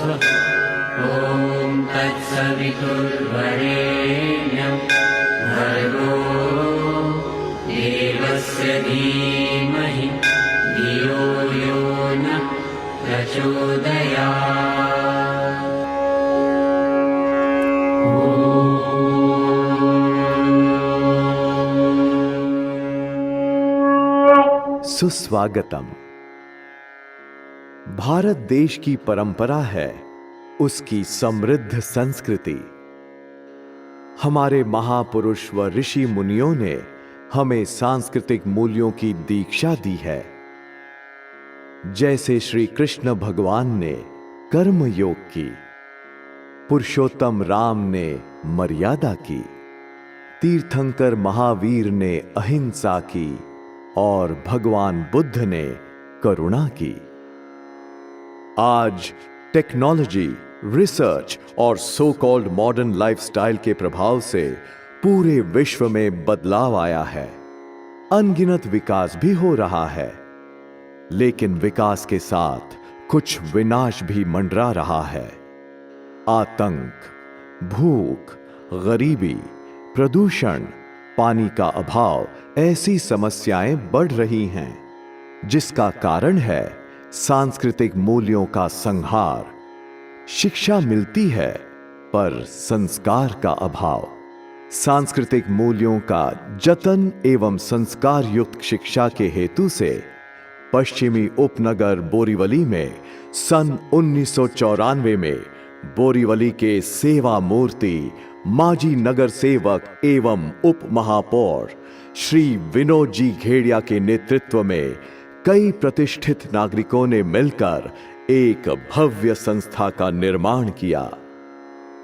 ॐ तत्सवितुर्वरेण्यं भर्गो देवस्य धीमहि धियो यो नः प्रचोदयात्। सुस्वागतम। भारत देश की परंपरा है उसकी समृद्ध संस्कृति। हमारे महापुरुष व ऋषि मुनियों ने हमें सांस्कृतिक मूल्यों की दीक्षा दी है। जैसे श्री कृष्ण भगवान ने कर्म योग की, पुरुषोत्तम राम ने मर्यादा की, तीर्थंकर महावीर ने अहिंसा की और भगवान बुद्ध ने करुणा की। आज टेक्नोलॉजी, रिसर्च और सो कॉल्ड मॉडर्न लाइफस्टाइल के प्रभाव से पूरे विश्व में बदलाव आया है। अनगिनत विकास भी हो रहा है, लेकिन विकास के साथ कुछ विनाश भी मंडरा रहा है। आतंक, भूख, गरीबी, प्रदूषण, पानी का अभाव ऐसी समस्याएं बढ़ रही हैं, जिसका कारण है सांस्कृतिक मूल्यों का संहार। शिक्षा मिलती है पर संस्कार का अभाव। सांस्कृतिक मूल्यों का जतन एवं संस्कार युक्त शिक्षा के हेतु से पश्चिमी उपनगर बोरीवली में सन 1994 में बोरीवली के सेवा मूर्ति माजी नगर सेवक एवं उप महापौर श्री विनोद जी घेड़िया के नेतृत्व में कई प्रतिष्ठित नागरिकों ने मिलकर एक भव्य संस्था का निर्माण किया,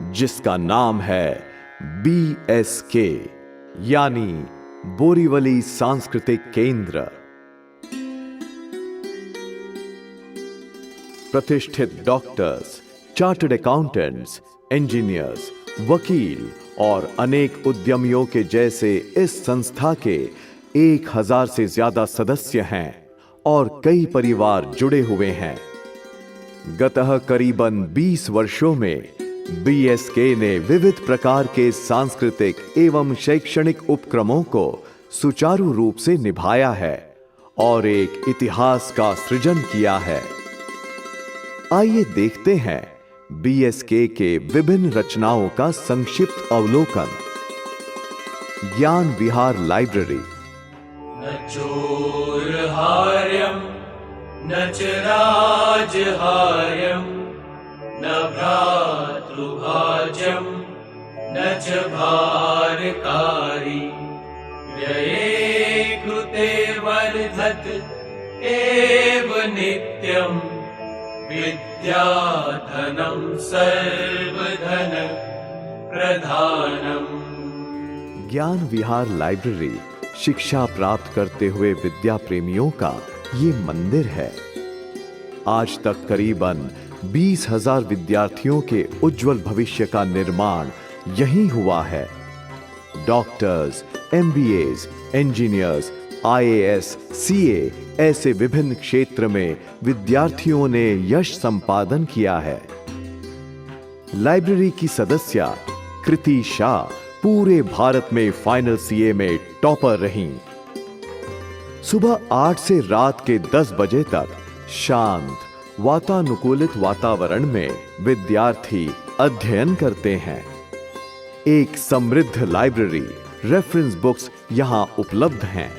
जिसका नाम है BSK, यानी बोरीवली सांस्कृतिक केंद्र। प्रतिष्ठित डॉक्टर्स, चार्टर्ड अकाउंटेंट्स, इंजीनियर्स, वकील और अनेक उद्यमियों के जैसे इस संस्था के 1000 से ज्यादा सदस्य हैं और कई परिवार जुड़े हुए हैं। गतः करीबन 20 वर्षों में BSK ने विविध प्रकार के सांस्कृतिक एवं शैक्षणिक उपक्रमों को सुचारू रूप से निभाया है और एक इतिहास का सृजन किया है। आइए देखते हैं BSK के विभिन्न रचनाओं का संक्षिप्त अवलोकन। ज्ञान विहार लाइब्रेरी। न चोरहार्यं न च राजहार्यं न भ्रातृभाज्यं न च भारकारी व्यये कृते वर्धत एव नित्यम् विद्याधनं सर्वधन प्रधानम्। ज्ञान विहार लाइब्रेरी शिक्षा प्राप्त करते हुए विद्या प्रेमियों का ये मंदिर है। आज तक करीबन 20,000 विद्यार्थियों के उज्जवल भविष्य का निर्माण यहीं हुआ है। Doctors, MBAs, engineers, IAS, CA ऐसे विभिन्न क्षेत्र में विद्यार्थियों ने यश संपादन किया है। लाइब्रेरी की सदस्य कृति शाह पूरे भारत में फाइनल CA में टॉपर रहीं। सुबह 8 से रात के 10 बजे तक शांत, वातानुकूलित वातावरण में विद्यार्थी अध्ययन करते हैं। एक समृद्ध लाइब्रेरी, रेफरेंस बुक्स यहां उपलब्ध हैं।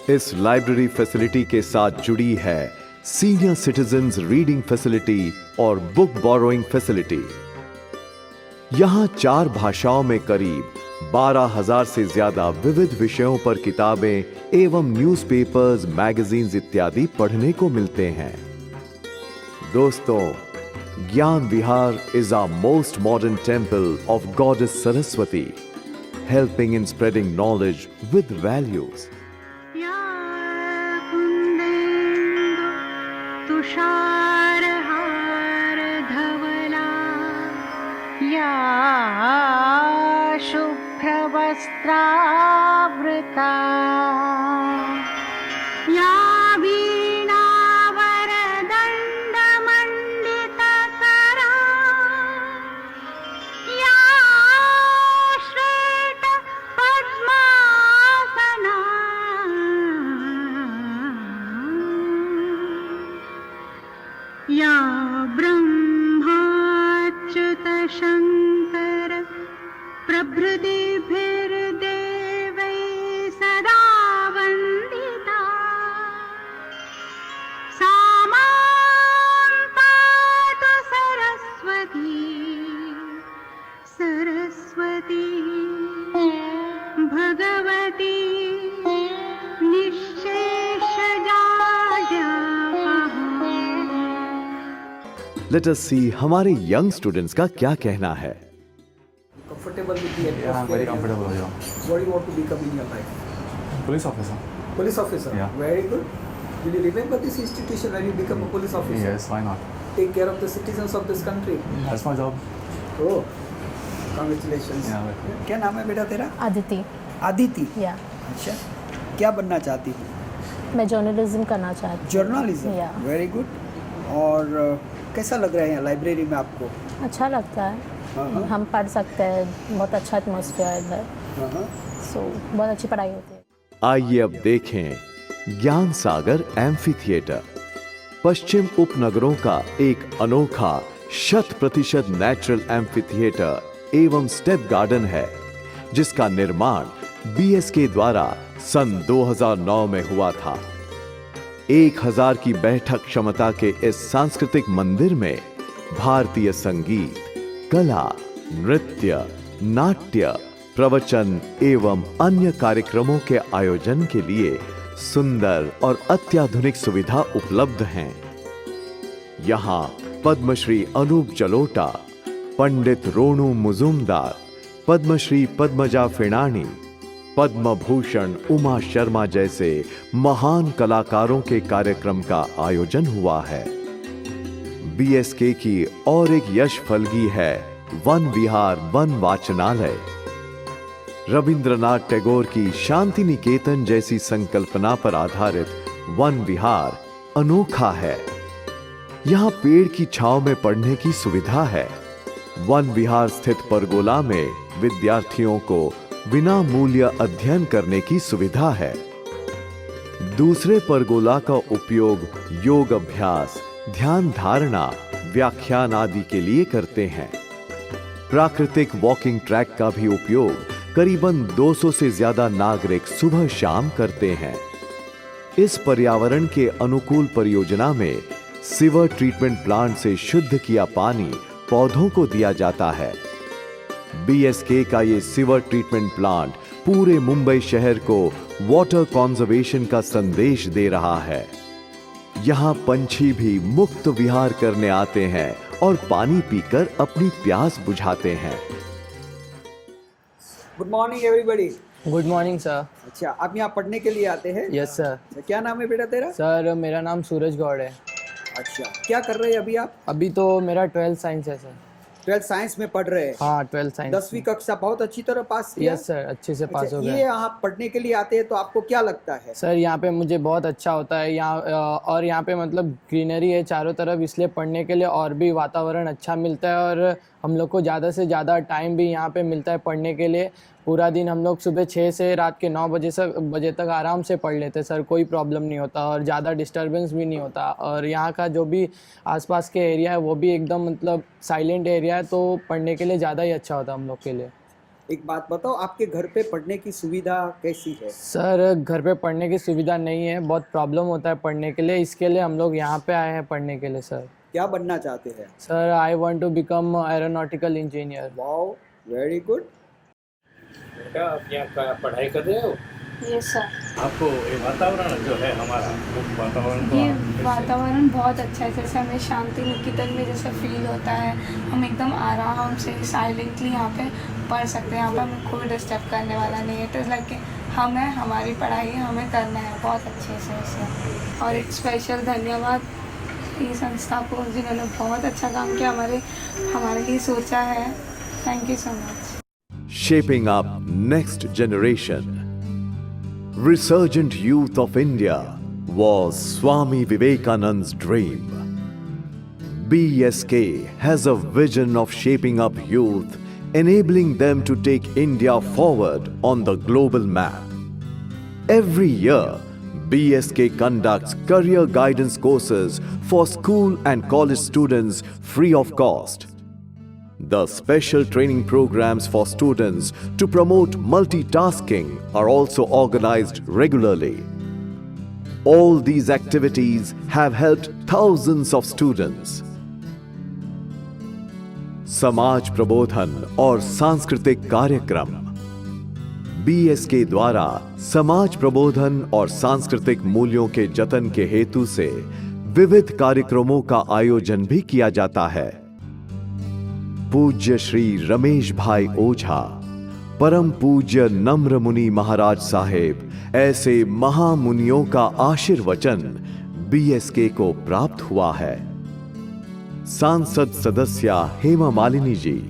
इस लाइब्रेरी फैसिलिटी के साथ जुड़ी है सीनियर सिटीजन्स रीडिंग फैसिलिटी और बुक बोरोइंग फैसिलिटी। यहां 4 भाषाओं में करीब 12,000 से ज्यादा विविध विषयों पर किताबें एवं न्यूज़पेपर्स, मैगजीन्स इत्यादि पढ़ने को मिलते हैं। दोस्तों, ज्ञान विहार is our most modern temple of Goddess Saraswati, helping in spreading knowledge with values. तुषारहार धवला या शुभ्रवस्त्रावृता या वीणावरदण्डमण्डितकरा या ब्रह्माच्युतशङ्कर प्रभृतिभिर्देवैः सदा वन्दिता सा मां पातु Saraswati Saraswati Bhagwati Let us see हमारे young students का क्या कहना है. Comfortable with the atmosphere? Yeah, I'm very comfortable here. What do you want to become in your life? Police officer. Police officer? Yeah. Very good. Will you remember this institution when you become a police officer? Yes, why not? Take care of the citizens of this country? That's my job. Oh, congratulations. Yeah, welcome. क्या नाम है बेटा तेरा? आदिति आदिति. या अच्छा. क्या बनना चाहती हूँ? मैं जर्नलिज्म करना चाहती हूँ. जर्नलिज्म. Yeah. Very good. और कैसा लग रहा है यहाँ लाइब्रेरी में आपको? अच्छा लगता है. हाँ. हम पढ़ सकते हैं. बहुत अच्छा एटमॉस्फेयर है इधर. हाँ. सो बहुत अच्छी पढ़ाई होती है. आइए अब देखें ज्ञान सागर एम्फी थिएटर पश्चिम उपनगरों का एक अनोखा 100% नेचुरल एम्फी थिएटर एवं स्टेप गार्डन है, जिसका निर्माण बीएसके द्वारा सन 2009 में हुआ था. 1000 की बैठक क्षमता के इस सांस्कृतिक मंदिर में भारतीय संगीत, कला, नृत्य, नाट्य, प्रवचन एवं अन्य कार्यक्रमों के आयोजन के लिए सुंदर और अत्याधुनिक सुविधा उपलब्ध हैं. यहाँ पद्मश्री अनूप जलोटा, पंडित रोनू मुजुमदार, पद्मश्री पद्मजा फेणानी, पद्म भूषण उमा शर्मा जैसे महान कलाकारों के कार्यक्रम का आयोजन हुआ है. बीएसके की और एक यश फलगी है वन विहार वन वाचनालय. रविंद्रनाथ टैगोर की शांति निकेतन जैसी संकल्पना पर आधारित वन विहार अनोखा है. यहाँ पेड़ की छांव में पढ़ने की सुविधा है. वन विहार स्थित परगोला में विद्यार्थियों को बिना मूल्य अध्ययन करने की सुविधा है. दूसरे परगोला का उपयोग योग अभ्यास, ध्यान धारणा, व्याख्यान आदि के लिए करते हैं. प्राकृतिक वॉकिंग ट्रैक का भी उपयोग करीबन 200 से ज्यादा नागरिक सुबह शाम करते हैं. इस पर्यावरण के अनुकूल परियोजना में सीवर ट्रीटमेंट प्लांट से शुद्ध किया पानी पौधों को दिया जाता है. बीएसके का ये सीवर ट्रीटमेंट प्लांट पूरे मुंबई शहर को वाटर कंजर्वेशन का संदेश दे रहा है. यहाँ पंछी भी मुक्त विहार करने आते हैं और पानी पीकर अपनी प्यास बुझाते हैं. Good morning everybody. Good morning sir. अच्छा, आप यहाँ पढ़ने के लिए आते हैं? Yes sir. क्या नाम है बेटा तेरा? सर मेरा नाम सूरज गौड़ है. अच्छा, क्या कर रहे हैं अभी आप? अभी तो मेरा 12th साइंस है सर. 12th साइंस में पढ़ रहे हैं? हाँ 12th साइंस. 10वीं कक्षा बहुत अच्छी तरह पास किया? यस सर, अच्छे से पास हो ये गया. यहाँ पढ़ने के लिए आते हैं तो आपको क्या लगता है? सर यहाँ पे मुझे बहुत अच्छा होता है यहाँ, और यहाँ पे मतलब ग्रीनरी है चारों तरफ, इसलिए पढ़ने के लिए और भी वातावरण अच्छा मिलता है. और हम लोग को ज़्यादा से ज़्यादा टाइम भी यहाँ पे मिलता है पढ़ने के लिए. पूरा दिन हम लोग सुबह 6 से रात के 9 बजे तक आराम से पढ़ लेते सर. कोई प्रॉब्लम नहीं होता और ज़्यादा डिस्टर्बेंस भी नहीं होता. और यहाँ का जो भी आसपास के एरिया है वो भी एकदम मतलब साइलेंट एरिया है, तो पढ़ने के लिए ज़्यादा ही अच्छा होता है हम लोग के लिए. एक बात बताओ, आपके घर पे पढ़ने की सुविधा कैसी है? सर घर पे पढ़ने की सुविधा नहीं है, बहुत प्रॉब्लम होता है पढ़ने के लिए. इसके लिए हम लोग यहाँ पे आए हैं पढ़ने के लिए सर. क्या बनना चाहते हैं? Sir I want to become aeronautical engineer. Wow, very good. बेटा आप यहाँ पढ़ाई कर रहे हो? Yes sir. आपको ये वातावरण जो है हमारा वो वातावरण को ये आप कैसे- वातावरण बहुत अच्छा है. जैसे हमें शांति निकेतन में जैसे फील होता है, हम एकदम आराम से साइलेंटली यहाँ पे पढ़ सकते हैं. यहाँ पे हमें कोई डिस्टर्ब करने वाला नहीं है. इट इज़ लाइक हम है, हमारी पढ़ाई है, हमें करना है बहुत अच्छे से उसे. और एक स्पेशल धन्यवाद इस संस्था को जिन्होंने बहुत अच्छा काम किया, हमारे लिए सोचा है. Thank you so much. Shaping up next generation. Resurgent youth of India was Swami Vivekananda's dream. BSK has a vision of shaping up youth, enabling them to take India forward on the global map. Every year, BSK conducts career guidance courses for school and college students free of cost. The special training programs for students to promote multitasking are also organized regularly. All these activities have helped thousands of students. समाज प्रबोधन और सांस्कृतिक कार्यक्रम। BSK द्वारा समाज प्रबोधन और सांस्कृतिक मूल्यों के जतन के हेतु से विविध कार्यक्रमों का आयोजन भी किया जाता है। पूज्य श्री रमेश भाई ओझा, परम पूज्य नम्र मुनि महाराज साहेब ऐसे महामुनियों का आशीर्वचन BSK को प्राप्त हुआ है। सांसद सदस्य हेमा मालिनी जी,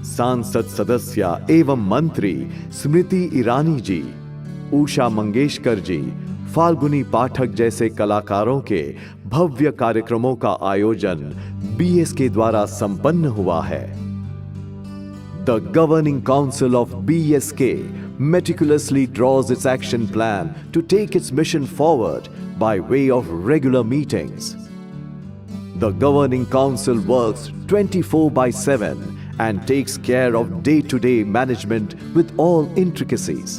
सांसद सदस्य एवं मंत्री स्मृति ईरानी जी, उषा मंगेशकर जी, फाल्गुनी पाठक जैसे कलाकारों के भव्य कार्यक्रमों का आयोजन BSK द्वारा संपन्न हुआ है। The Governing Council of BSK meticulously draws its action plan to take its mission forward by way of regular meetings. The Governing Council works 24/7 and takes care of day-to-day management with all intricacies.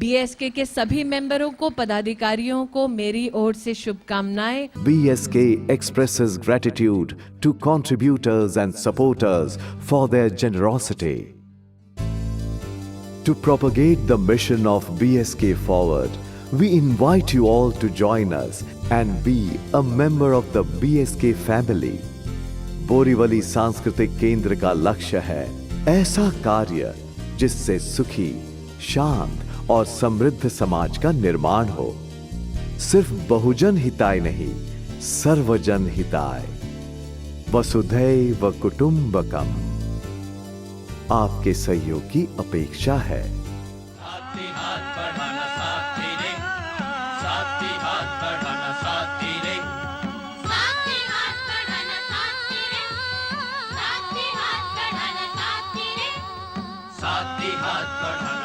BSK के सभी मेंबरों को, पदाधिकारियों को मेरी ओर से शुभकामनाएं। BSK expresses gratitude to contributors and supporters for their generosity. To propagate the mission of BSK forward, we invite you all to join us and be a member of the BSK family. Borivali सांस्कृतिक केंद्र का लक्ष्य है ऐसा कार्य जिससे सुखी, शांत और समृद्ध समाज का निर्माण हो। सिर्फ बहुजन हिताय नहीं, सर्वजन हिताय। वसुधैव कुटुंबकम। आपके सहयोग की अपेक्षा है। साथी हाथ बढ़ाना साथी रे, साथी हाथ बढ़ाना साथी रे, साथी हाथ बढ़ाना साथी रे, साथी हाथ बढ़ाना साथी रे, साथी हाथ बढ़ाना